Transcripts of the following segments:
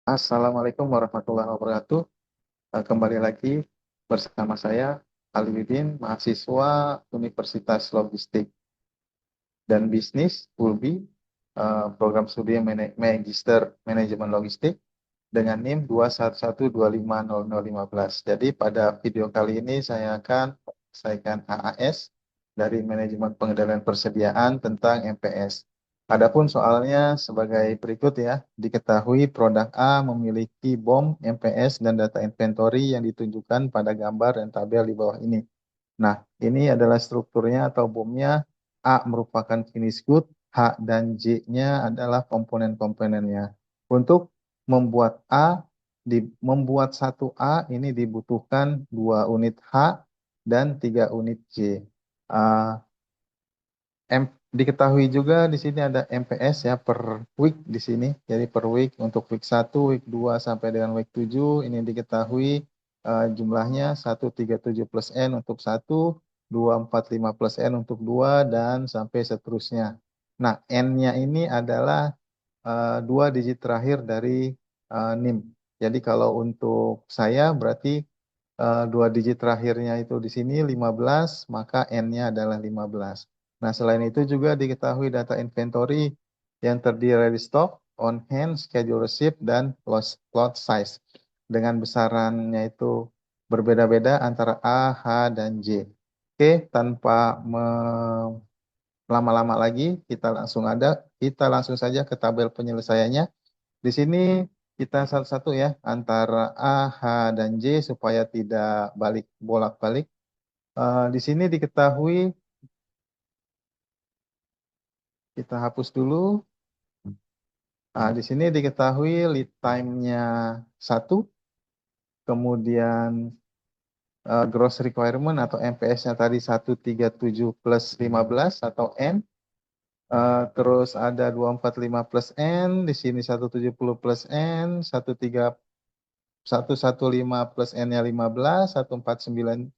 Assalamualaikum warahmatullahi wabarakatuh. Kembali lagi bersama saya Aliuddin, mahasiswa Universitas Logistik dan Bisnis ULBI, program studi Magister Manajemen Logistik dengan NIM 211250015. Jadi pada video kali ini saya akan menyelesaikan AAS dari Manajemen Pengendalian Persediaan tentang MPS. Adapun soalnya sebagai berikut ya, diketahui produk A memiliki BOM, MPS, dan data inventory yang ditunjukkan pada gambar dan tabel di bawah ini. Nah, ini adalah strukturnya atau BOM-nya. A merupakan finished good, H dan J-nya adalah komponen-komponennya. Untuk membuat satu A ini dibutuhkan 2 unit H dan 3 unit J. Ah, Diketahui juga di sini ada MPS ya per week di sini. Jadi per week untuk week 1, week 2 sampai dengan week 7 ini diketahui jumlahnya 137 plus N untuk 1, 245 plus N untuk 2 dan sampai seterusnya. Nah, N-nya ini adalah 2 digit terakhir dari NIM. Jadi kalau untuk saya berarti 2 digit terakhirnya itu di sini 15, maka N-nya adalah 15. Nah, selain itu juga diketahui data inventory yang terdiri dari stok, on hand, schedule receipt, dan lot size. Dengan besarannya itu berbeda-beda antara A, H, dan J. Oke, tanpa lama-lama lagi, kita langsung saja ke tabel penyelesaiannya. Di sini kita satu-satu ya, antara A, H, dan J supaya tidak bolak-balik. Di sini diketahui, kita hapus dulu. Nah, di sini diketahui lead time-nya 1, kemudian gross requirement atau MPS-nya tadi 137 plus 15 atau N. Terus ada 245 plus N, di sini 170 plus N, 115 plus N-nya 15, 149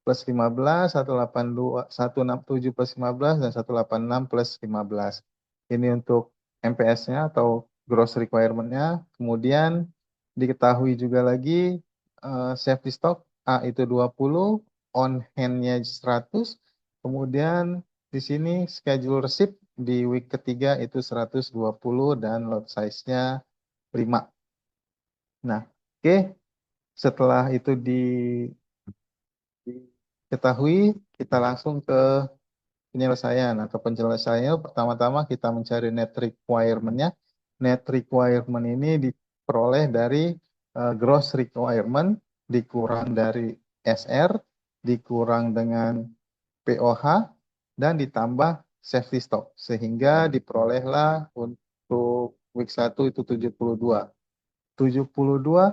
plus 15, 182, 167 plus 15, dan 186 plus 15. Ini untuk MPS-nya atau gross requirement-nya. Kemudian diketahui juga lagi safety stock A itu 20, on hand-nya 100. Kemudian di sini schedule receipt di week ketiga itu 120 dan lot size-nya 5. Nah, oke. Setelah itu diketahui, kita langsung ke penyelesaian. Atau penyelesaiannya pertama-tama kita mencari net requirement-nya. Net requirement ini diperoleh dari gross requirement dikurang dari SR, dikurang dengan POH, dan ditambah safety stock. Sehingga diperolehlah untuk week 1 itu 72. 72.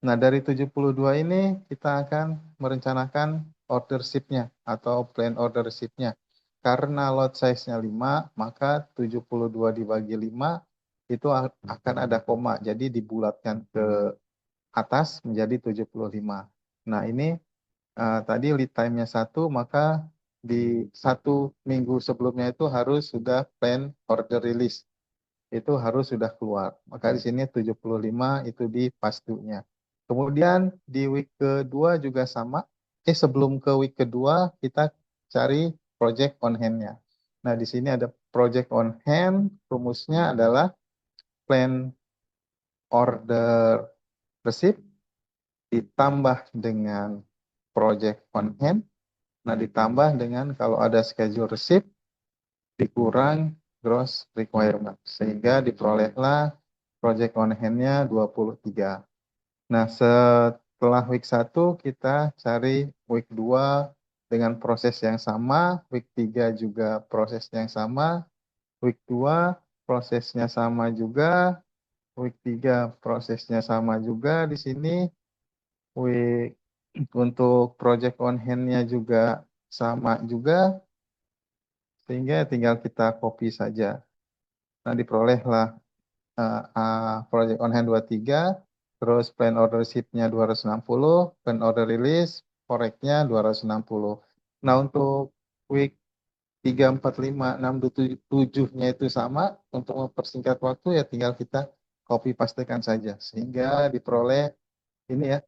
Nah, dari 72 ini kita akan merencanakan order ship-nya atau plan order ship-nya. Karena lot size-nya 5, maka 72 dibagi 5 itu akan ada koma. Jadi dibulatkan ke atas menjadi 75. Nah, ini tadi lead time-nya 1, maka di 1 minggu sebelumnya itu harus sudah plan order release. Itu harus sudah keluar. Maka di sini 75 itu di pastunya. Kemudian di week kedua juga sama. Sebelum ke week kedua kita cari project on hand-nya. Nah, di sini ada project on hand, rumusnya adalah plan order receipt ditambah dengan project on hand. Nah, ditambah dengan kalau ada schedule receipt dikurang gross requirement. Sehingga diperolehlah project on hand-nya 23. Nah, setelah week 1 kita cari week 2 dengan proses yang sama, week 3 juga proses yang sama, week 2 prosesnya sama juga, week 3 prosesnya sama juga di sini, week untuk project on hand-nya juga sama juga, sehingga tinggal kita copy saja. Nah, diperolehlah project on hand 23, terus plan order ship-nya 260, plan order release, forex-nya 260. Nah, untuk week 3, 4, 5, 6, 7-nya itu sama. Untuk mempersingkat waktu ya tinggal kita copy pastekan saja sehingga diperoleh ini ya,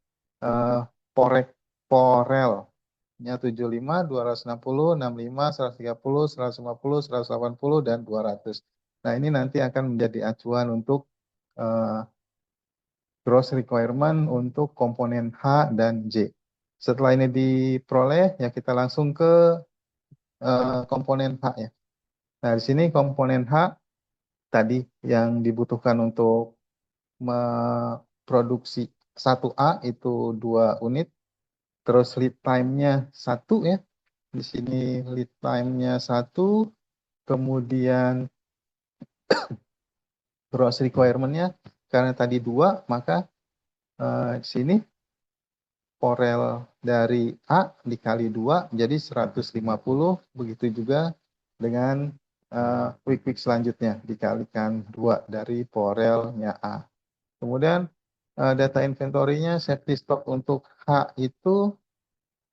eh, porek porelnya 75, 260, 65, 130, 150, 180 dan 200. Nah, ini nanti akan menjadi acuan untuk eh, gross requirement untuk komponen H dan J. Setelah ini diperoleh, ya kita langsung ke komponen H ya. Nah, di sini komponen H tadi yang dibutuhkan untuk memproduksi 1A itu 2 unit, terus lead time-nya 1 ya. Di sini lead time-nya 1, kemudian gross requirement-nya karena tadi 2, maka di sini Porel dari A dikali 2 jadi 150. Begitu juga dengan quick selanjutnya dikalikan 2 dari Porelnya A. Kemudian data inventory-nya safety stock untuk H itu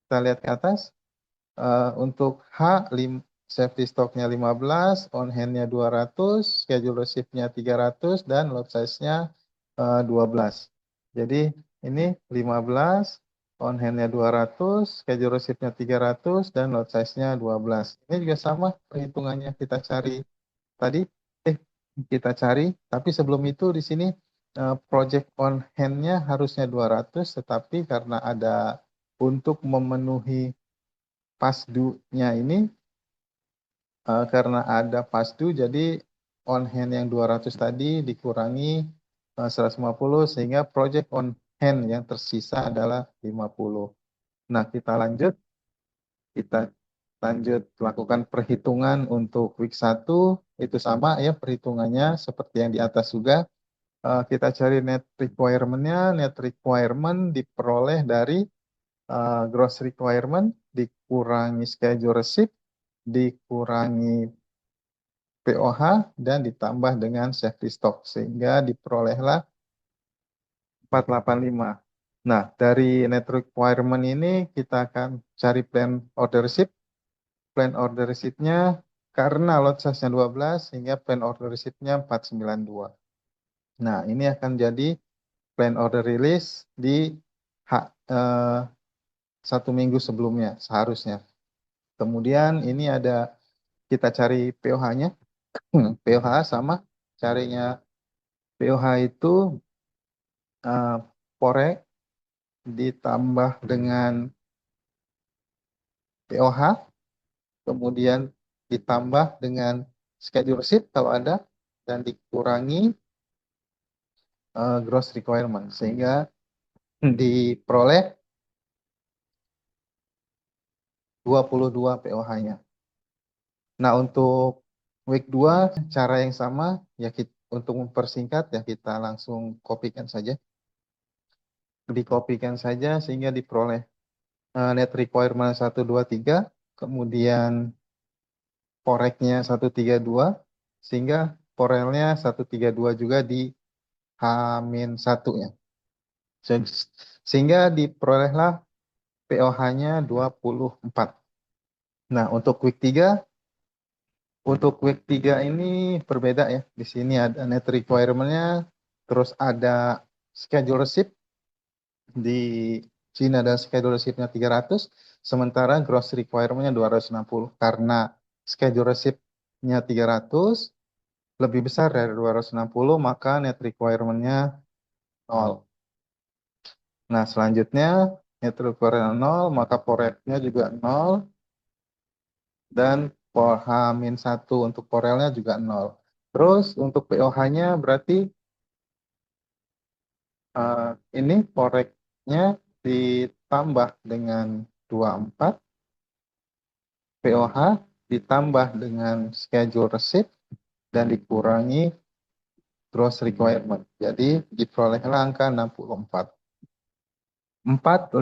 kita lihat ke atas. Untuk H, safety stock-nya 15, on hand-nya 200, schedule receipt-nya 300, dan lot size-nya 12. Jadi ini 15, on hand-nya 200, schedule receipt-nya 300, dan lot size-nya 12. Ini juga sama perhitungannya kita cari tadi. Kita cari, tapi sebelum itu di sini project on hand-nya harusnya 200, tetapi karena ada untuk memenuhi pasdunya ini, karena ada pasdu jadi on hand yang 200 tadi dikurangi 150 sehingga project on hand yang tersisa adalah 50. Nah, kita lanjut lakukan perhitungan untuk week 1 itu sama ya perhitungannya seperti yang di atas juga. Kita cari net requirement-nya, net requirement diperoleh dari gross requirement dikurangi schedule receipt dikurangi POH dan ditambah dengan safety stock sehingga diperolehlah 485. Nah, dari net requirement ini kita akan cari plan order receipt. Plan order receipt-nya karena lot size-nya 12 sehingga plan order receipt-nya 492. Nah, ini akan jadi plan order release di eh, 1 minggu sebelumnya seharusnya. Kemudian ini ada kita cari POH-nya. POH sama carinya POH itu eh, porek ditambah dengan POH, kemudian ditambah dengan schedule sheet kalau ada, dan dikurangi gross requirement sehingga diperoleh 22 POH-nya. Nah, untuk week 2 cara yang sama ya untuk mempersingkat ya kita langsung kopikan saja. Dikopikan saja sehingga diperoleh net requirement 123, kemudian poreknya 132 sehingga porelnya 132 juga di H-1 ya. Sehingga diperolehlah POH-nya 24. Nah, untuk week 3 ini berbeda ya. Di sini ada net requirement-nya, terus ada schedule receipt. Di sini ada schedule receipt-nya 300, sementara gross requirement-nya 260. Karena schedule receipt-nya 300, lebih besar dari 260, maka net requirement-nya 0. Nah, selanjutnya net requirement 0, maka porelnya juga 0, dan H-1 untuk porelnya juga 0. Terus untuk POH-nya berarti eh, ini poreknya ditambah dengan 24, POH ditambah dengan schedule receipt, dan dikurangi gross requirement. Jadi diperolehlah angka 64. 4,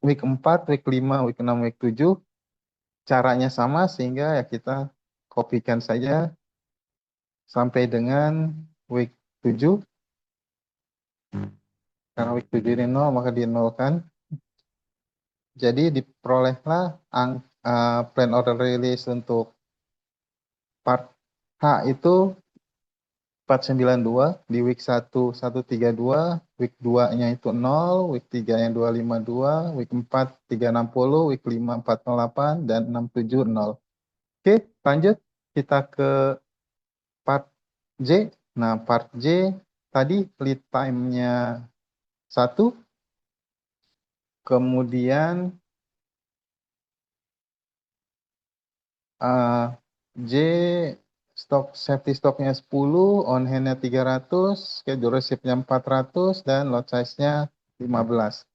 week 4, week 5, week 6, week 7 caranya sama sehingga ya kita kopikan saja sampai dengan week 7. Karena week 7 ini 0 maka dinolkan. Jadi diperolehlah plan order release untuk part H itu 492, di week 1 132, week 2-nya itu 0, week 3-nya 252, week 4 360, week 5 408 dan 670. Oke, lanjut kita ke part J. Nah, part J tadi lead time-nya 1, kemudian uh, J safety stock-nya 10, on hand-nya 300, schedule receipt-nya 400 dan lot size-nya 15.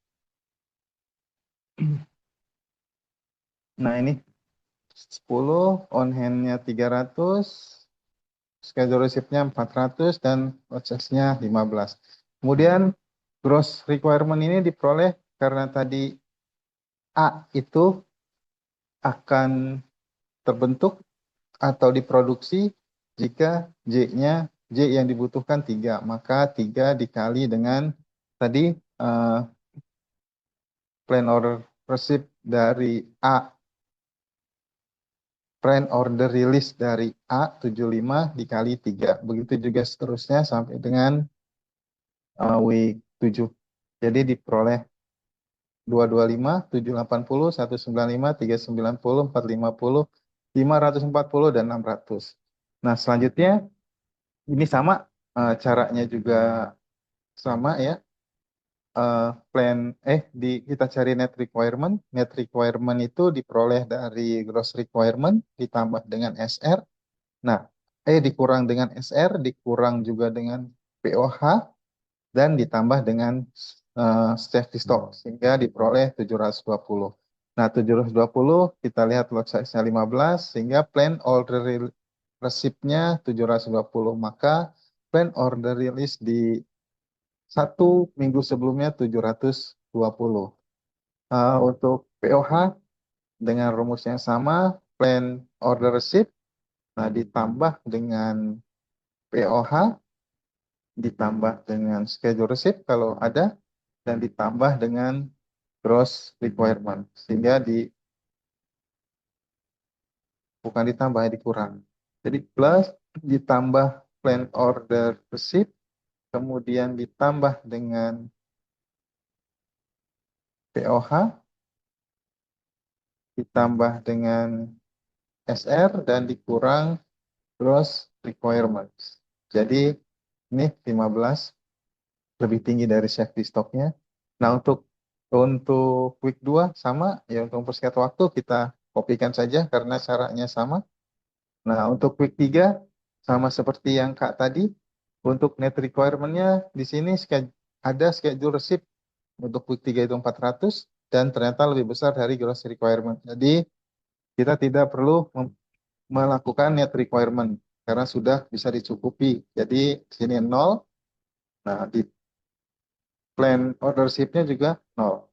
Nah, ini 10, on hand-nya 300, schedule receipt-nya 400 dan lot size-nya 15. Kemudian gross requirement ini diperoleh karena tadi A itu akan terbentuk atau diproduksi jika J yang dibutuhkan 3, maka 3 dikali dengan tadi eh, plan order receipt dari A, plan order release dari A 75 dikali 3. Begitu juga seterusnya sampai dengan week 7. Jadi diperoleh 225, 780, 195, 390, 450, 540 dan 600. Nah, selanjutnya ini sama, caranya juga sama ya. Plan kita cari net requirement. Net requirement itu diperoleh dari gross requirement ditambah dengan SR. Nah, dikurang dengan SR, dikurang juga dengan POH dan ditambah dengan safety stock sehingga diperoleh 720. Nah, 720 kita lihat lot size-nya 15 sehingga plan order receipt-nya 720. Maka plan order release di 1 minggu sebelumnya 720. Untuk POH dengan rumus yang sama, plan order receipt, nah ditambah dengan POH, ditambah dengan schedule receipt kalau ada, dan ditambah dengan gross requirement. Sehingga bukan ditambah, dikurang. Jadi plus ditambah plan order receipt, kemudian ditambah dengan POH, ditambah dengan SR, dan dikurang gross requirements. Jadi ini 15 lebih tinggi dari safety stocknya. Nah, untuk week 2 sama ya, untuk mempersingkat waktu kita kopikan saja karena caranya sama. Nah, untuk week 3 sama seperti yang Kak tadi. Untuk net requirement-nya di sini ada schedule receipt untuk week 3 itu 400 dan ternyata lebih besar dari gross requirement. Jadi kita tidak perlu melakukan net requirement karena sudah bisa dicukupi. Jadi di sini 0. Nah, di plan ordership-nya juga 0.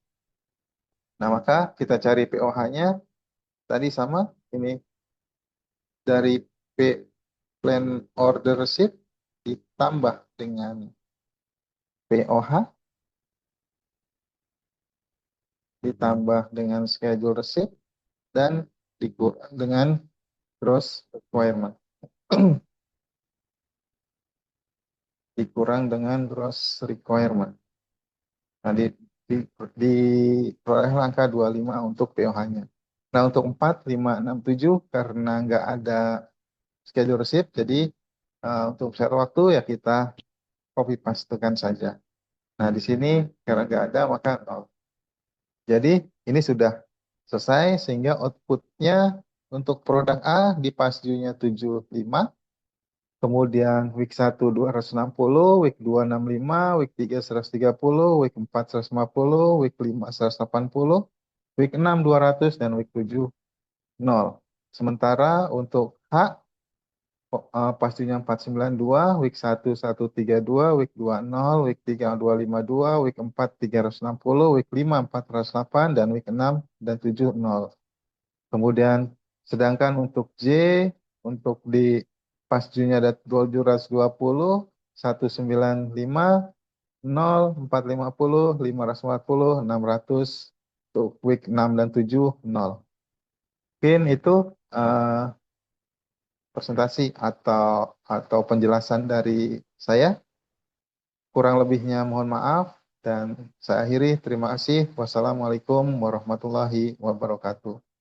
Nah, maka kita cari POH-nya tadi sama ini dari P plan order receipt ditambah dengan POH ditambah dengan schedule receipt dan dikurang dengan gross requirement. Dikurang dengan gross requirement. Nah, diperoleh angka 25 untuk POH-nya. Nah, untuk 4, 5, 6, 7 karena nggak ada schedule receipt, jadi untuk set waktu ya kita copy pastekan saja. Nah, di sini karena nggak ada maka 0. Jadi ini sudah selesai sehingga outputnya untuk produk A di past due-nya 75, kemudian week 1 260, week 2 65, week 3 130, week 4 150, week 5 180, week 6 200 dan week 7 0. Sementara untuk H pastinya 492, week 1 132, week 2 0, week 3 252, week 4 360, week 5 408 dan week 6 dan 7 0. Kemudian sedangkan untuk J untuk di pas J-nya ada 720, 195, 0, 450, 540, 600 untuk week 6 dan 7 0. Mungkin itu presentasi atau penjelasan dari saya. Kurang lebihnya mohon maaf dan saya akhiri. Terima kasih. Wassalamualaikum warahmatullahi wabarakatuh.